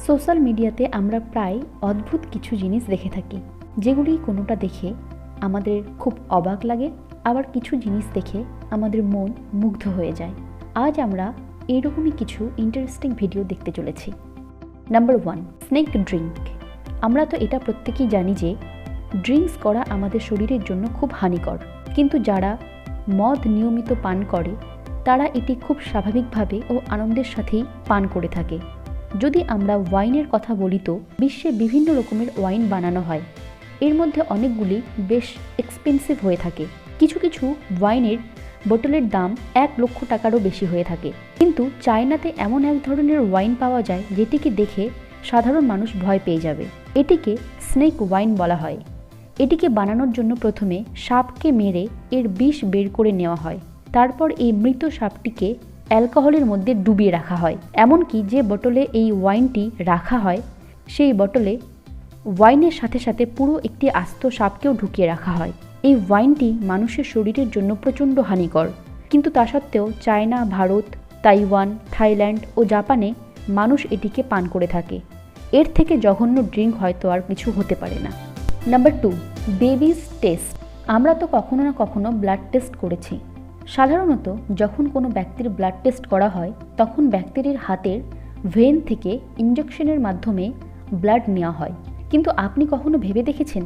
Social মিডিয়াতে আমরা প্রায় অদ্ভুত কিছু জিনিস দেখে থাকি, যেগুলি কোনোটা দেখে আমাদের খুব অবাক লাগে, আবার কিছু জিনিস দেখে আমাদের মন মুগ্ধ হয়ে যায়। আজ আমরা এইরকমই কিছু ইন্টারেস্টিং ভিডিও দেখতে চলেছি। Number 1, snake drink. আমরা তো এটা প্রত্যেকেই জানি যে ড্রিঙ্কস করা আমাদের শরীরের জন্য খুব হানিকর, কিন্তু যারা মদ নিয়মিত পান করে তারা এটি খুব স্বাভাবিকভাবে ও আনন্দের সাথেই পান করে থাকে। যদি আমরা ওয়াইনের কথা বলি তো বিশ্বে বিভিন্ন রকমের ওয়াইন বানানো হয়, এর মধ্যে অনেকগুলি বেশ এক্সপেন্সিভ হয়ে থাকে। কিছু কিছু ওয়াইনের বোতলের দাম 1 লক্ষ টাকারও বেশি হয়ে থাকে। কিন্তু চায়নাতে এমন এক ধরনের ওয়াইন পাওয়া যায় যেটিকে দেখে সাধারণ মানুষ ভয় পেয়ে যাবে। এটিকে স্নেক ওয়াইন বলা হয়। এটিকে বানানোর জন্য প্রথমে সাপকে মেরে এর বিষ বের করে নেওয়া হয়, তারপর এই মৃত সাপটিকে অ্যালকোহলের মধ্যে ডুবিয়ে রাখা হয়। এমনকি যে বোতলে এই ওয়াইনটি রাখা হয় সেই বোতলে ওয়াইনের সাথে সাথে পুরো একটি আস্ত সাপকেও ঢুকিয়ে রাখা হয়। এই ওয়াইনটি মানুষের শরীরের জন্য প্রচণ্ড হানিকর, কিন্তু তা সত্ত্বেও চায়না, ভারত, তাইওয়ান, থাইল্যান্ড ও জাপানে মানুষ এটিকে পান করে থাকে। এর থেকে জঘন্য ড্রিঙ্ক হয়তো আর কিছু হতে পারে না। Number 2, babies test. আমরা তো কখনো না কখনো ব্লাড টেস্ট করেছি। সাধারণত যখন কোনো ব্যক্তির ব্লাড টেস্ট করা হয় তখন ব্যক্তির হাতের ভেন থেকে ইনজেকশনের মাধ্যমে ব্লাড নেওয়া হয়। কিন্তু আপনি কখনো ভেবে দেখেছেন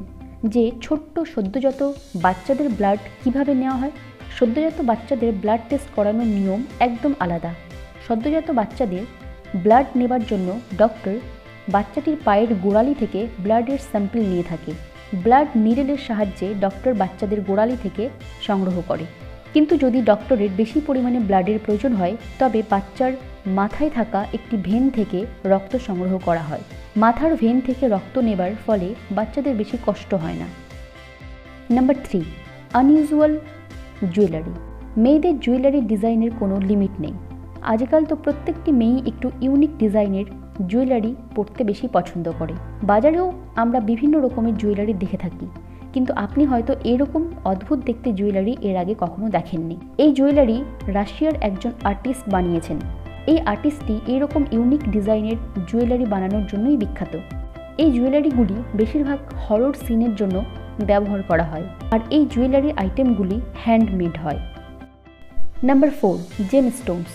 যে ছোট্ট সদ্যজাত বাচ্চাদের ব্লাড কিভাবে নেওয়া হয়? সদ্যজাত বাচ্চাদের ব্লাড টেস্ট করানোর নিয়ম একদম আলাদা। সদ্যজাত বাচ্চাদের ব্লাড নেবার জন্য ডক্টর বাচ্চাটির পায়ের গোড়ালি থেকে ব্লাডের স্যাম্পল নিয়ে থাকে। ব্লাড নিডেলের সাহায্যে ডক্টর বাচ্চাদের গোড়ালি থেকে সংগ্রহ করে। কিন্তু যদি ডক্টরের বেশি পরিমাণে ব্লাডের প্রয়োজন হয় তবে বাচ্চার মাথায় থাকা একটি ভেন থেকে রক্ত সংগ্রহ করা হয়। মাথার ভেন থেকে রক্ত নেবার ফলে বাচ্চাদের বেশি কষ্ট হয় না। Number 3, unusual jewellery. মেয়েদের জুয়েলারি ডিজাইনের কোনো লিমিট নেই। আজকাল তো প্রত্যেকটি মেয়েই একটু ইউনিক ডিজাইনের জুয়েলারি পরতে বেশি পছন্দ করে। বাজারেও আমরা বিভিন্ন রকমের জুয়েলারি দেখে থাকি, কিন্তু আপনি হয়তো এরকম অদ্ভুত দেখতে জুয়েলারি এর আগে কখনো দেখেননি। এই জুয়েলারি রাশিয়ার একজন আর্টিস্ট বানিয়েছেন। এই আর্টিস্টটি এইরকম ইউনিক ডিজাইনের জুয়েলারি বানানোর জন্যই বিখ্যাত। এই জুয়েলারিগুলি বেশিরভাগ হরর সিনের জন্য ব্যবহার করা হয়, আর এই জুয়েলারি আইটেমগুলি হ্যান্ডমেড হয়। Number 4, gemstones.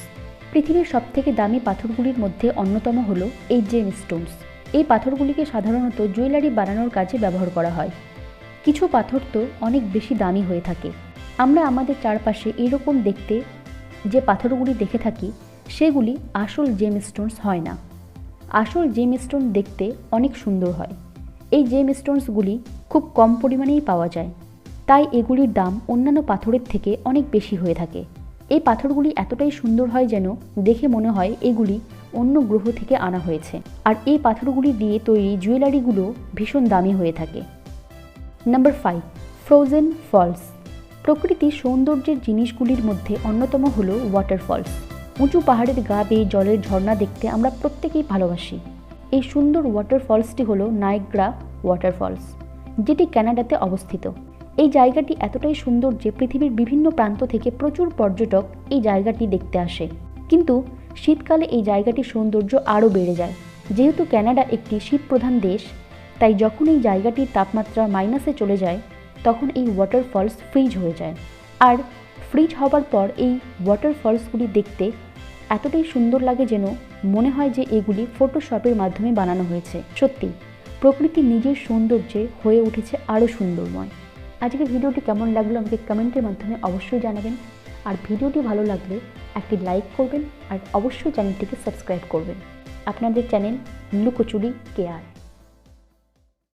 পৃথিবীর সবথেকে দামি পাথরগুলির মধ্যে অন্যতম হলো এই জেমস্টোনস। এই পাথরগুলিকে সাধারণত জুয়েলারি বানানোর কাজে ব্যবহার করা হয়। কিছু পাথর তো অনেক বেশি দামি হয়ে থাকে। আমরা আমাদের চারপাশে এরকম দেখতে যে পাথরগুলি দেখে থাকি সেগুলি আসল জেমস্টোনস হয় না। আসল জেমস্টোন দেখতে অনেক সুন্দর হয়। এই জেমস্টোনসগুলি খুব কম পরিমাণেই পাওয়া যায়, তাই এগুলির দাম অন্যান্য পাথরের থেকে অনেক বেশি হয়ে থাকে। এই পাথরগুলি এতটাই সুন্দর হয় যেন দেখে মনে হয় এগুলি অন্য গ্রহ থেকে আনা হয়েছে, আর এই পাথরগুলি দিয়ে তৈরি জুয়েলারিগুলো ভীষণ দামি হয়ে থাকে। Number 5, frozen falls. প্রকৃতির সৌন্দর্যের জিনিসগুলির মধ্যে অন্যতম হলো ওয়াটারফলস। উঁচু পাহাড়ের গা বেয়ে জলের ঝর্ণা দেখতে আমরা প্রত্যেকেই ভালোবাসি। এই সুন্দর ওয়াটারফলসটি হলো নায়াগ্রা ওয়াটারফলস, যেটি কানাডাতে অবস্থিত। এই জায়গাটি এতটাই সুন্দর যে পৃথিবীর বিভিন্ন প্রান্ত থেকে প্রচুর পর্যটক এই জায়গাটি দেখতে আসে। কিন্তু শীতকালে এই জায়গাটির সৌন্দর্য আরও বেড়ে যায়। যেহেতু কানাডা একটি শীতপ্রধান দেশ, তাই যখন এই জায়গাটির তাপমাত্রা মাইনাসে চলে যায় তখন এই ওয়াটারফলস ফ্রিজ হয়ে যায়। আর ফ্রিজ হবার পর এই ওয়াটারফলসগুলি দেখতে এতটাই সুন্দর লাগে যেন মনে হয় যে এগুলি ফটোশপের মাধ্যমে বানানো হয়েছে। সত্যি প্রকৃতি নিজের সৌন্দর্যে হয়ে উঠেছে আরও সুন্দরময়। আজকের ভিডিওটি কেমন লাগলো আমাকে কমেন্টের মাধ্যমে অবশ্যই জানাবেন, আর ভিডিওটি ভালো লাগলে একটি লাইক করবেন, আর অবশ্যই চ্যানেলটিকে সাবস্ক্রাইব করবেন। আপনাদের চ্যানেল লুকোচুরি কেয়ার।